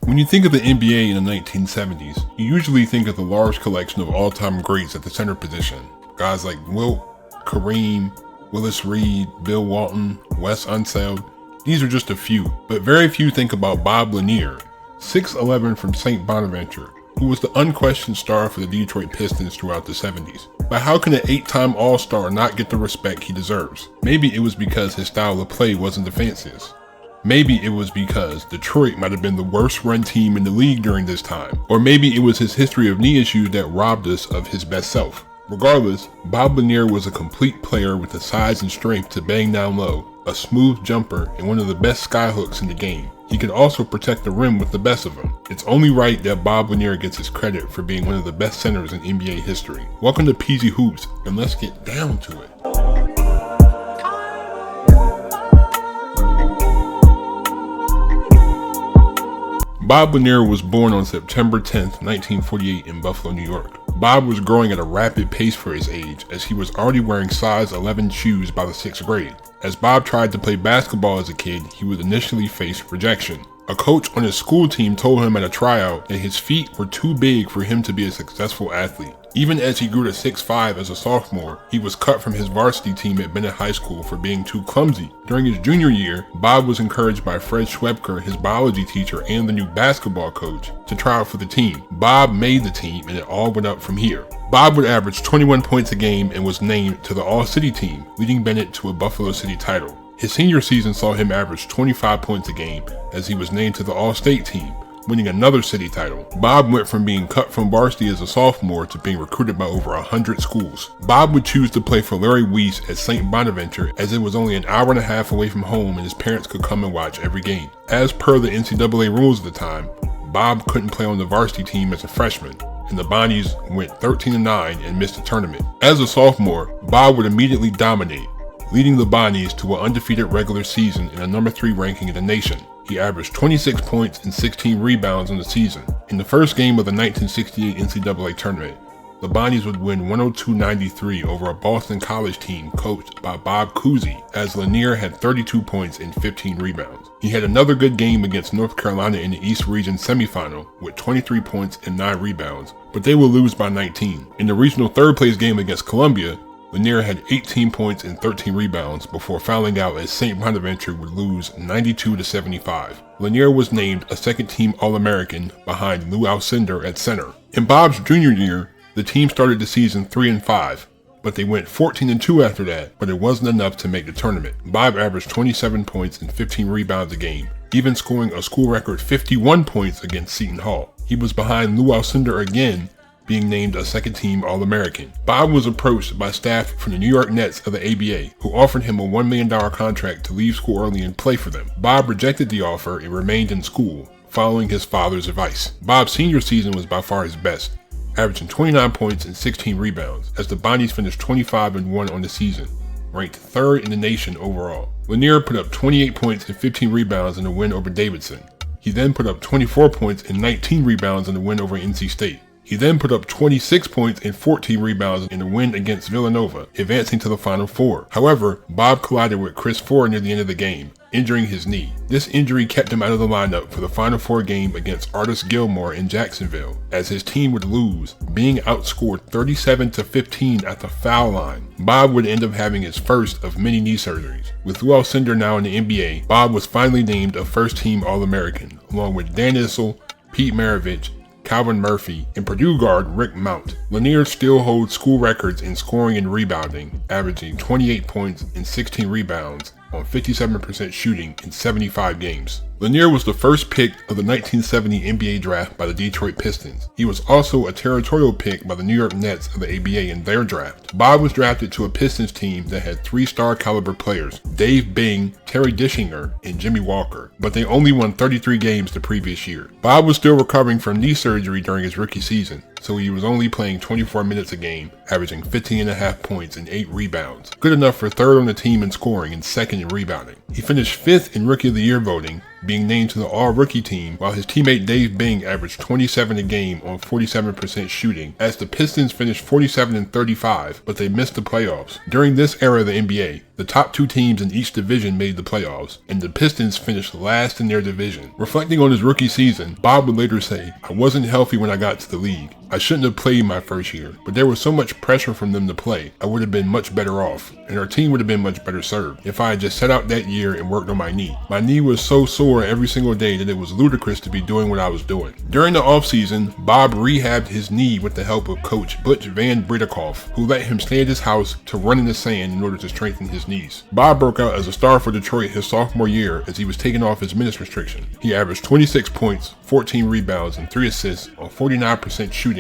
When you think of the NBA in the 1970s, you usually think of the large collection of all-time greats at the center position. Guys like Wilt, Kareem, Willis Reed, Bill Walton, Wes Unseld. These are just a few, but very few think about Bob Lanier, 6'11" from St. Bonaventure, who was the unquestioned star for the Detroit Pistons throughout the 70s. But how can an 8-time All-Star not get the respect he deserves? Maybe it was because his style of play wasn't the fanciest. Maybe it was because Detroit might have been the worst run team in the league during this time. Or maybe it was his history of knee issues that robbed us of his best self. Regardless, Bob Lanier was a complete player with the size and strength to bang down low, a smooth jumper, and one of the best skyhooks in the game. He could also protect the rim with the best of them. It's only right that Bob Lanier gets his credit for being one of the best centers in NBA history. Welcome to PZ Hoops, and let's get down to it. Bob Lanier was born on September 10, 1948 in Buffalo, New York. Bob was growing at a rapid pace for his age, as he was already wearing size 11 shoes by the 6th grade. As Bob tried to play basketball as a kid, he would initially face rejection. A coach on his school team told him at a tryout that his feet were too big for him to be a successful athlete. Even as he grew to 6'5" as a sophomore, he was cut from his varsity team at Bennett High School for being too clumsy. During his junior year, Bob was encouraged by Fred Schwebker, his biology teacher and the new basketball coach, to try out for the team. Bob made the team, and it all went up from here. Bob would average 21 points a game and was named to the All-City team, leading Bennett to a Buffalo City title. His senior season saw him average 25 points a game as he was named to the All-State team, winning another city title. Bob went from being cut from varsity as a sophomore to being recruited by over 100 schools. Bob would choose to play for Larry Weiss at St. Bonaventure as it was only an hour and a half away from home and his parents could come and watch every game. As per the NCAA rules at the time, Bob couldn't play on the varsity team as a freshman, and the Bonnies went 13-9 and missed the tournament. As a sophomore, Bob would immediately dominate, leading the Bonnies to an undefeated regular season and a number 3 ranking in the nation. He averaged 26 points and 16 rebounds in the season. In the first game of the 1968 NCAA tournament, the Bonnies would win 102-93 over a Boston College team coached by Bob Cousy, as Lanier had 32 points and 15 rebounds. He had another good game against North Carolina in the East Region semifinal with 23 points and 9 rebounds, but they would lose by 19. In the regional third-place game against Columbia, Lanier had 18 points and 13 rebounds before fouling out as St. Bonaventure would lose 92-75. Lanier was named a second-team All-American behind Lou Alcindor at center. In Bob's junior year, the team started the season 3-5, but they went 14-2 after that, but it wasn't enough to make the tournament. Bob averaged 27 points and 15 rebounds a game, even scoring a school record 51 points against Seton Hall. He was behind Lou Alcindor again, being named a second-team All-American. Bob was approached by staff from the New York Nets of the ABA, who offered him a $1 million contract to leave school early and play for them. Bob rejected the offer and remained in school, following his father's advice. Bob's senior season was by far his best, averaging 29 points and 16 rebounds, as the Bonnies finished 25-1 on the season, ranked 3rd in the nation overall. Lanier put up 28 points and 15 rebounds in the win over Davidson. He then put up 24 points and 19 rebounds in the win over NC State. He then put up 26 points and 14 rebounds in the win against Villanova, advancing to the Final Four. However, Bob collided with Chris Ford near the end of the game, injuring his knee. This injury kept him out of the lineup for the Final Four game against Artis Gilmore in Jacksonville, as his team would lose, being outscored 37-15 at the foul line. Bob would end up having his first of many knee surgeries. With Lou Alcindor now in the NBA, Bob was finally named a first-team All-American, along with Dan Issel, Pete Maravich, Calvin Murphy, and Purdue guard Rick Mount. Lanier still holds school records in scoring and rebounding, averaging 28 points and 16 rebounds on 57% shooting in 75 games. Lanier was the first pick of the 1970 NBA draft by the Detroit Pistons. He was also a territorial pick by the New York Nets of the ABA in their draft. Bob was drafted to a Pistons team that had 3-star caliber players, Dave Bing, Terry Dischinger, and Jimmy Walker, but they only won 33 games the previous year. Bob was still recovering from knee surgery during his rookie season, so he was only playing 24 minutes a game, averaging 15.5 points and 8 rebounds, good enough for 3rd on the team in scoring and 2nd in rebounding. He finished 5th in Rookie of the Year voting, being named to the All-Rookie team, while his teammate Dave Bing averaged 27 a game on 47% shooting, as the Pistons finished 47-35, but they missed the playoffs. During this era of the NBA, The top 2 teams in each division made the playoffs, and the Pistons finished last in their division. Reflecting on his rookie season, Bob would later say, "I wasn't healthy when I got to the league. I shouldn't have played my first year, but there was so much pressure from them to play. I would have been much better off, and our team would have been much better served if I had just sat out that year and worked on my knee. My knee was so sore every single day that it was ludicrous to be doing what I was doing." During the offseason, Bob rehabbed his knee with the help of coach Butch Van Bridekoff, who let him stay at his house to run in the sand in order to strengthen his knees. Bob broke out as a star for Detroit his sophomore year as he was taking off his minutes restriction. He averaged 26 points, 14 rebounds, and 3 assists on 49% shooting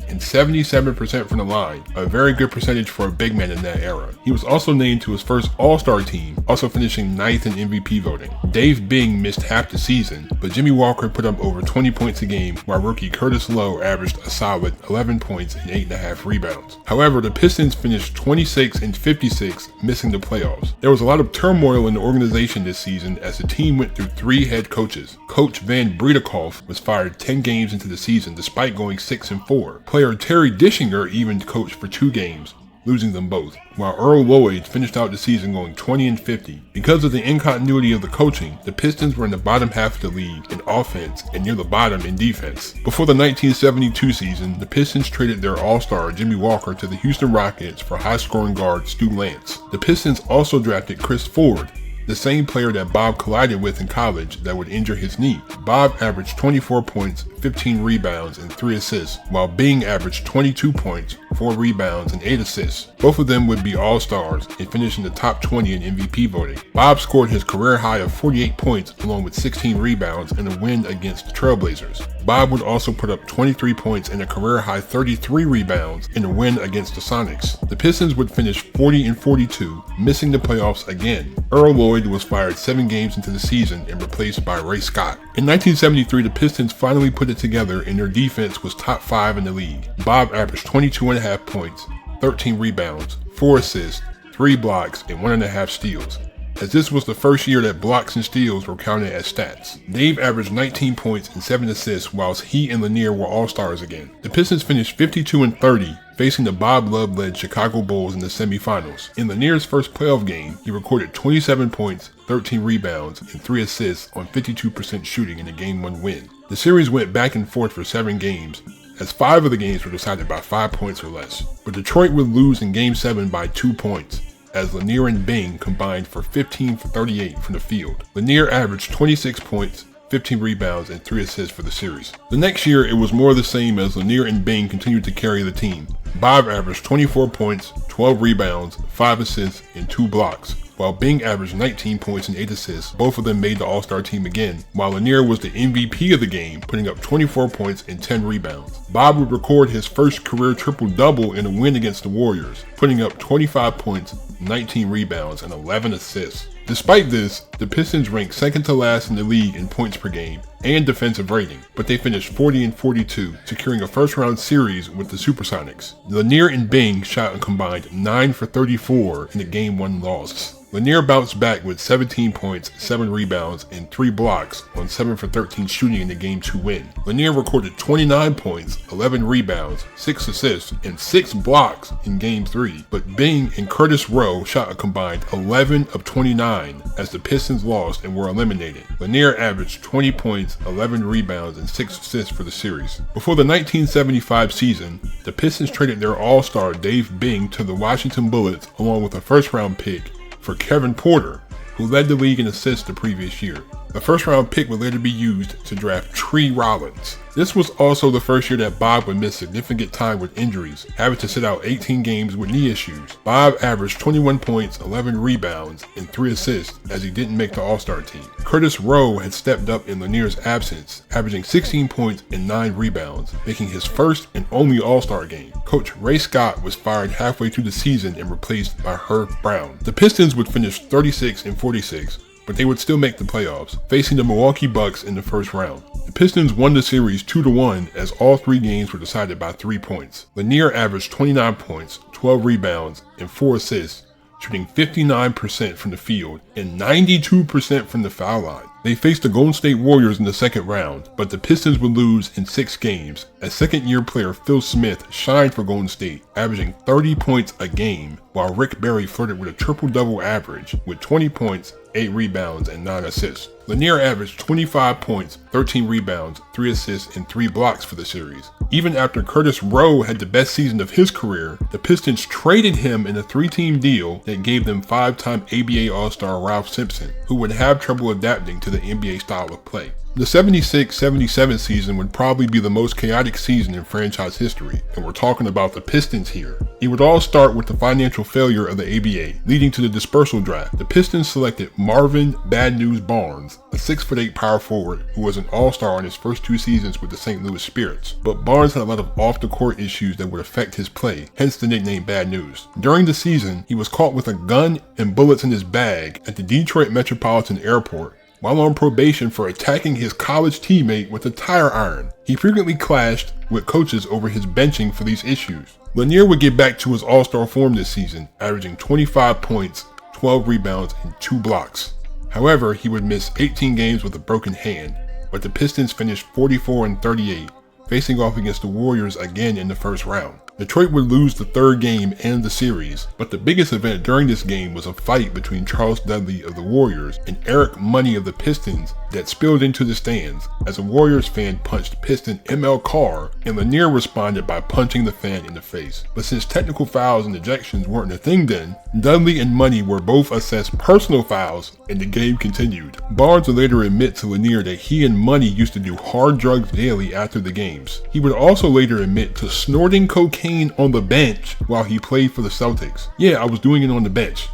and 77% from the line, a very good percentage for a big man in that era. He was also named to his first All-Star team, also finishing 9th in MVP voting. Dave Bing missed half the season, but Jimmy Walker put up over 20 points a game, while rookie Curtis Lowe averaged a solid 11 points and 8.5 rebounds. However, the Pistons finished 26 and 56, missing the playoffs. There was a lot of turmoil in the organization this season as the team went through 3 head coaches. Coach Van Bridekoff was fired 10 games into the season despite going 6-4. Player Terry Dishinger even coached for 2 games, losing them both, while Earl Lloyd finished out the season going 20-50. Because of the incontinuity of the coaching, the Pistons were in the bottom half of the league in offense and near the bottom in defense. Before the 1972 season, the Pistons traded their all-star Jimmy Walker to the Houston Rockets for high-scoring guard Stu Lance. The Pistons also drafted Chris Ford, the same player that Bob collided with in college that would injure his knee. Bob averaged 24 points, 15 rebounds, and 3 assists, while Bing averaged 22 points, 4 rebounds, and 8 assists. Both of them would be all-stars and finish in the top 20 in MVP voting. Bob scored his career high of 48 points along with 16 rebounds in a win against the Trailblazers. Bob would also put up 23 points and a career high 33 rebounds in a win against the Sonics. The Pistons would finish 40-42, missing the playoffs again. Earl Lloyd was fired 7 games into the season and replaced by Ray Scott. In 1973, the Pistons finally put it together and their defense was top 5 in the league. Bob averaged 22.5 points, 13 rebounds, 4 assists, 3 blocks, and 1.5 steals, as this was the first year that blocks and steals were counted as stats. Dave averaged 19 points and 7 assists, whilst he and Lanier were all-stars again. The Pistons finished 52-30, facing the Bob Love-led Chicago Bulls in the semifinals. In Lanier's first playoff game, he recorded 27 points, 13 rebounds, and 3 assists on 52% shooting in a Game 1 win. The series went back and forth for 7 games, as 5 of the games were decided by 5 points or less. But Detroit would lose in Game 7 by 2 points, as Lanier and Bing combined for 15 for 38 from the field. Lanier averaged 26 points, 15 rebounds, and 3 assists for the series. The next year, it was more the same as Lanier and Bing continued to carry the team. Bob averaged 24 points, 12 rebounds, 5 assists, and 2 blocks, while Bing averaged 19 points and 8 assists. Both of them made the All-Star team again, while Lanier was the MVP of the game, putting up 24 points and 10 rebounds. Bob would record his first career triple-double in a win against the Warriors, putting up 25 points, 19 rebounds, and 11 assists. Despite this, the Pistons ranked second to last in the league in points per game and defensive rating, but they finished 40-42, securing a first-round series with the Supersonics. Lanier and Bing shot a combined 9 for 34 in the Game 1 loss. Lanier bounced back with 17 points, 7 rebounds, and 3 blocks on 7 for 13 shooting in the Game 2 win. Lanier recorded 29 points, 11 rebounds, 6 assists, and 6 blocks in Game 3, but Bing and Curtis Rowe shot a combined 11 of 29 as the Pistons lost and were eliminated. Lanier averaged 20 points, 11 rebounds, and 6 assists for the series. Before the 1975 season, the Pistons traded their all-star Dave Bing to the Washington Bullets along with a first-round pick for Kevin Porter, who led the league in assists the previous year. The first-round pick would later be used to draft Tree Rollins. This was also the first year that Bob would miss significant time with injuries, having to sit out 18 games with knee issues. Bob averaged 21 points, 11 rebounds, and 3 assists as he didn't make the All-Star team. Curtis Rowe had stepped up in Lanier's absence, averaging 16 points and 9 rebounds, making his first and only All-Star game. Coach Ray Scott was fired halfway through the season and replaced by Herb Brown. The Pistons would finish 36-46, but they would still make the playoffs, facing the Milwaukee Bucks in the first round. The Pistons won the series 2-1 as all 3 games were decided by 3 points. Lanier averaged 29 points, 12 rebounds, and 4 assists, shooting 59% from the field and 92% from the foul line. They faced the Golden State Warriors in the second round, but the Pistons would lose in 6 games, as second-year player Phil Smith shined for Golden State, averaging 30 points a game, while Rick Barry flirted with a triple-double average with 20 points, 8 rebounds, and 9 assists. Lanier averaged 25 points, 13 rebounds, 3 assists, and 3 blocks for the series. Even after Curtis Rowe had the best season of his career, the Pistons traded him in a 3-team deal that gave them 5-time ABA All-Star Ralph Simpson, who would have trouble adapting to the NBA style of play. The 76-77 season would probably be the most chaotic season in franchise history, and we're talking about the Pistons here. It would all start with the financial failure of the ABA, leading to the dispersal draft. The Pistons selected Marvin "Bad News" Barnes, a 6'8" power forward who was an all-star in his first 2 seasons with the St. Louis Spirits. But Barnes had a lot of off-the-court issues that would affect his play, hence the nickname Bad News. During the season, he was caught with a gun and bullets in his bag at the Detroit Metropolitan Airport while on probation for attacking his college teammate with a tire iron. He frequently clashed with coaches over his benching for these issues. Lanier would get back to his all-star form this season, averaging 25 points, 12 rebounds, and 2 blocks. However, he would miss 18 games with a broken hand, but the Pistons finished 44-38, facing off against the Warriors again in the first round. Detroit would lose the 3rd game and the series, but the biggest event during this game was a fight between Charles Dudley of the Warriors and Eric Money of the Pistons that spilled into the stands as a Warriors fan punched Piston ML Carr, and Lanier responded by punching the fan in the face. But since technical fouls and ejections weren't a thing then, Dudley and Money were both assessed personal fouls, and the game continued. Barnes would later admit to Lanier that he and Money used to do hard drugs daily after the games. He would also later admit to snorting cocaine on the bench while he played for the Celtics. Yeah, I was doing it on the bench.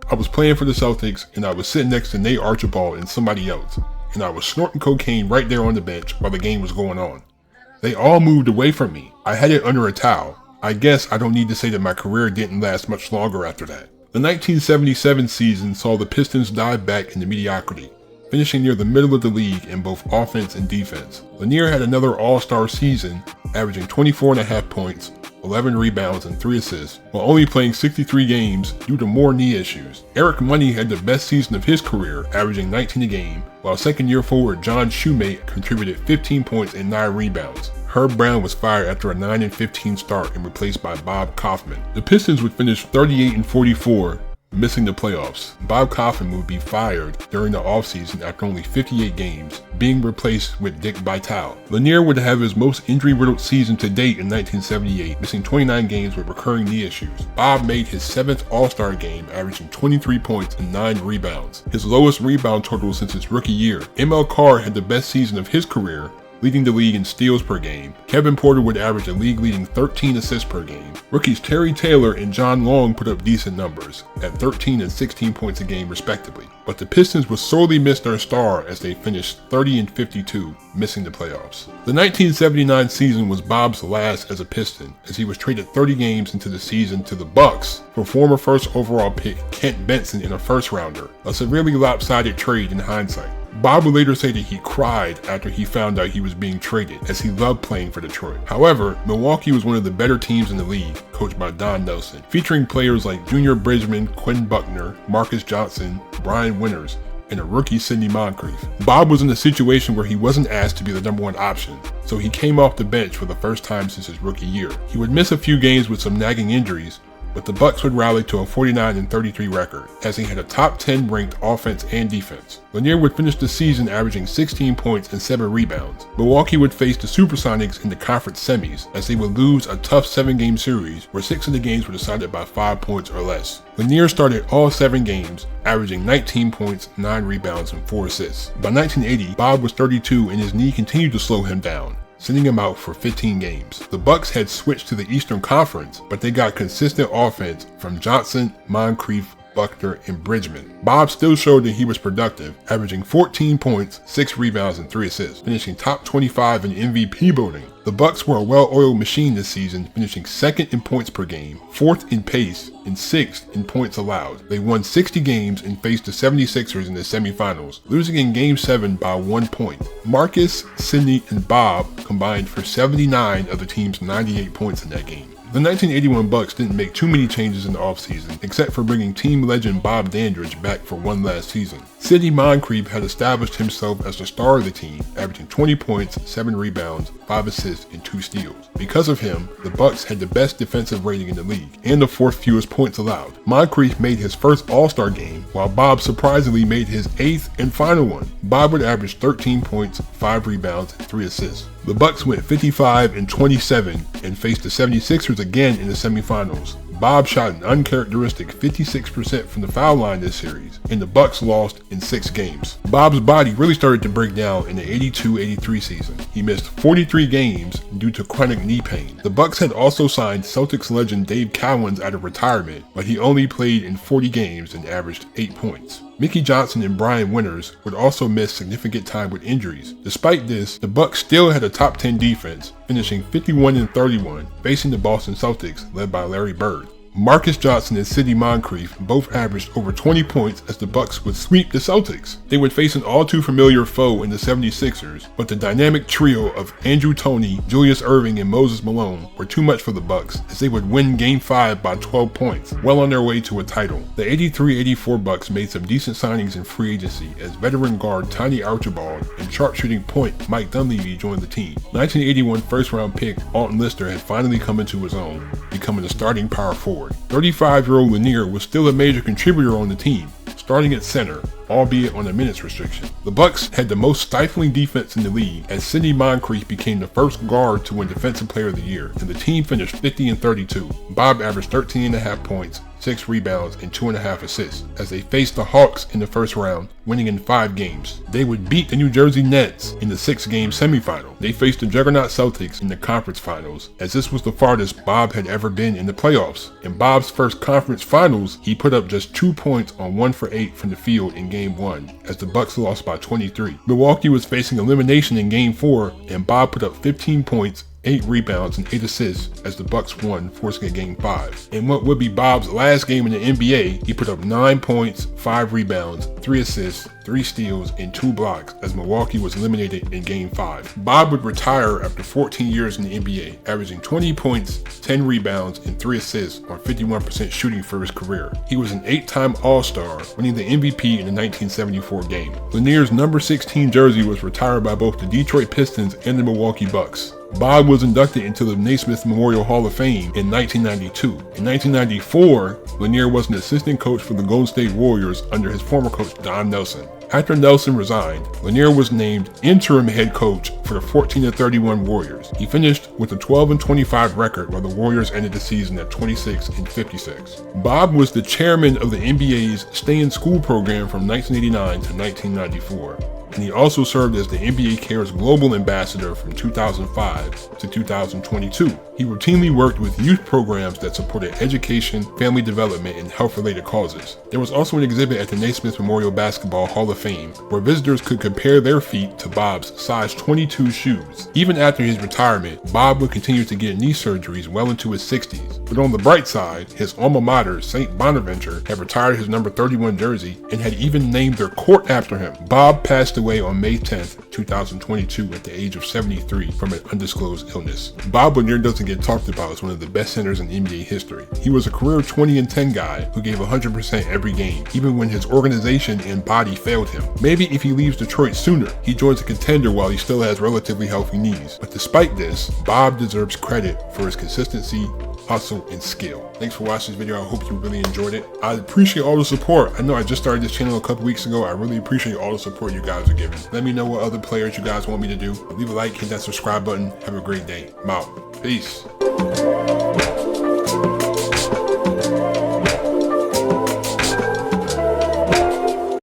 I was playing for the Celtics and I was sitting next to Nate Archibald and somebody else, and I was snorting cocaine right there on the bench while the game was going on. They all moved away from me. I had it under a towel. I guess I don't need to say that my career didn't last much longer after that. The 1977 season saw the Pistons dive back into mediocrity, finishing near the middle of the league in both offense and defense. Lanier had another all-star season, averaging 24.5 points, 11 rebounds, and 3 assists, while only playing 63 games due to more knee issues. Eric Money had the best season of his career, averaging 19 a game, while second-year forward John Shoemate contributed 15 points and 9 rebounds. Herb Brown was fired after a 9-15 start and replaced by Bob Kaufman. The Pistons would finish 38-44, missing the playoffs. Bob Kaufman would be fired during the offseason after only 58 games, being replaced with Dick Vitale. Lanier would have his most injury-riddled season to date in 1978, missing 29 games with recurring knee issues. Bob made his 7th All-Star game, averaging 23 points and 9 rebounds, his lowest rebound total since his rookie year. ML Carr had the best season of his career, leading the league in steals per game. Kevin Porter would average a league-leading 13 assists per game. Rookies Terry Taylor and John Long put up decent numbers, at 13 and 16 points a game respectively. But the Pistons would sorely miss their star as they finished 30-52, missing the playoffs. The 1979 season was Bob's last as a Piston, as he was traded 30 games into the season to the Bucks for former first overall pick Kent Benson in a first-rounder, a severely lopsided trade in hindsight. Bob would later say that he cried after he found out he was being traded, as he loved playing for Detroit. However, Milwaukee was one of the better teams in the league, coached by Don Nelson, featuring players like Junior Bridgman, Quinn Buckner, Marcus Johnson, Brian Winters, and a rookie Sidney Moncrief. Bob was in a situation where he wasn't asked to be the number 1 option, so he came off the bench for the first time since his rookie year. He would miss a few games with some nagging injuries, but the Bucks would rally to a 49-33 record, as he had a top 10 ranked offense and defense. Lanier would finish the season averaging 16 points and 7 rebounds. Milwaukee would face the Supersonics in the conference semis, as they would lose a tough 7-game series where 6 of the games were decided by 5 points or less. Lanier started all 7 games, averaging 19 points, 9 rebounds, and 4 assists. By 1980, Bob was 32 and his knee continued to slow him down, sending him out for 15 games. The Bucks had switched to the Eastern Conference, but they got consistent offense from Johnson, Moncrief, Buckner, and Bridgman. Bob still showed that he was productive, averaging 14 points, 6 rebounds, and 3 assists, finishing top 25 in MVP voting. The Bucks were a well-oiled machine this season, finishing 2nd in points per game, 4th in pace, and 6th in points allowed. They won 60 games and faced the 76ers in the semifinals, losing in Game 7 by 1 point. Marcus, Sidney, and Bob combined for 79 of the team's 98 points in that game. The 1981 Bucks didn't make too many changes in the offseason, except for bringing team legend Bob Dandridge back for one last season. Sidney Moncrief had established himself as the star of the team, averaging 20 points, 7 rebounds, 5 assists, and 2 steals. Because of him, the Bucks had the best defensive rating in the league, and the 4th fewest points allowed. Moncrief made his first All-Star game, while Bob surprisingly made his 8th and final one. Bob would average 13 points, 5 rebounds, and 3 assists. The Bucks went 55-27 and faced the 76ers again in the semifinals. Bob shot an uncharacteristic 56% from the foul line this series, and the Bucks lost in 6 games. Bob's body really started to break down in the 82-83 season. He missed 43 games due to chronic knee pain. The Bucks had also signed Celtics legend Dave Cowens out of retirement, but he only played in 40 games and averaged 8 points. Mickey Johnson and Brian Winters would also miss significant time with injuries. Despite this, the Bucks still had a top 10 defense, finishing 51-31, facing the Boston Celtics led by Larry Bird. Marcus Johnson and Sidney Moncrief both averaged over 20 points as the Bucks would sweep the Celtics. They would face an all-too-familiar foe in the 76ers, but the dynamic trio of Andrew Toney, Julius Erving, and Moses Malone were too much for the Bucks as they would win Game 5 by 12 points, well on their way to a title. The 83-84 Bucks made some decent signings in free agency as veteran guard Tiny Archibald and sharpshooting point Mike Dunleavy joined the team. 1981 first-round pick Alton Lister had finally come into his own, becoming the starting power forward. 35-year-old Lanier was still a major contributor on the team, starting at center, albeit on a minutes restriction. The Bucks had the most stifling defense in the league as Sidney Moncrief became the first guard to win Defensive Player of the Year, and the team finished 50-32. Bob averaged 13.5 points, 6 rebounds, and 2.5 assists as they faced the Hawks in the first round, winning in 5 games. They would beat the New Jersey Nets in the 6-game semifinal. They faced the juggernaut Celtics in the conference finals, as this was the farthest Bob had ever been in the playoffs. In Bob's first conference finals, he put up just 2 points on 1 for 8 from the field in Game 1, as the Bucks lost by 23. Milwaukee was facing elimination in Game 4, and Bob put up 15 points, 8 rebounds, and 8 assists as the Bucks won, forcing a Game 5. In what would be Bob's last game in the NBA, he put up 9 points, 5 rebounds, 3 assists, 3 steals, and 2 blocks as Milwaukee was eliminated in Game 5. Bob would retire after 14 years in the NBA, averaging 20 points, 10 rebounds, and 3 assists on 51% shooting for his career. He was an 8-time All-Star, winning the MVP in the 1974 game. Lanier's number 16 jersey was retired by both the Detroit Pistons and the Milwaukee Bucks. Bob was inducted into the Naismith Memorial Hall of Fame in 1992. In 1994, Lanier was an assistant coach for the Golden State Warriors under his former coach Don Nelson. After Nelson resigned, Lanier was named interim head coach for the 14-31 Warriors. He finished with a 12-25 record while the Warriors ended the season at 26-56. Bob was the chairman of the NBA's stay-in-school program from 1989 to 1994. And he also served as the NBA Cares Global Ambassador from 2005 to 2022. He routinely worked with youth programs that supported education, family development, and health-related causes. There was also an exhibit at the Naismith Memorial Basketball Hall of Fame where visitors could compare their feet to Bob's size 22 shoes. Even after his retirement, Bob would continue to get knee surgeries well into his 60s. But on the bright side, his alma mater, St. Bonaventure, had retired his number 31 jersey and had even named their court after him. Bob passed away on May 10th, 2022 at the age of 73 from an undisclosed illness. Bob Lanier doesn't get talked about as one of the best centers in NBA history. He was a career 20-10 guy who gave 100% every game, even when his organization and body failed him. Maybe if he leaves Detroit sooner, he joins a contender while he still has relatively healthy knees. But despite this, Bob deserves credit for his consistency, hustle, and skill. Thanks for watching this video. I hope you really enjoyed it. I appreciate all the support. I know I just started this channel a couple weeks ago. I really appreciate all the support you guys are giving. Let me know what other players you guys want me to do. Leave a like, hit that subscribe button. Have a great day. I'm out. Peace.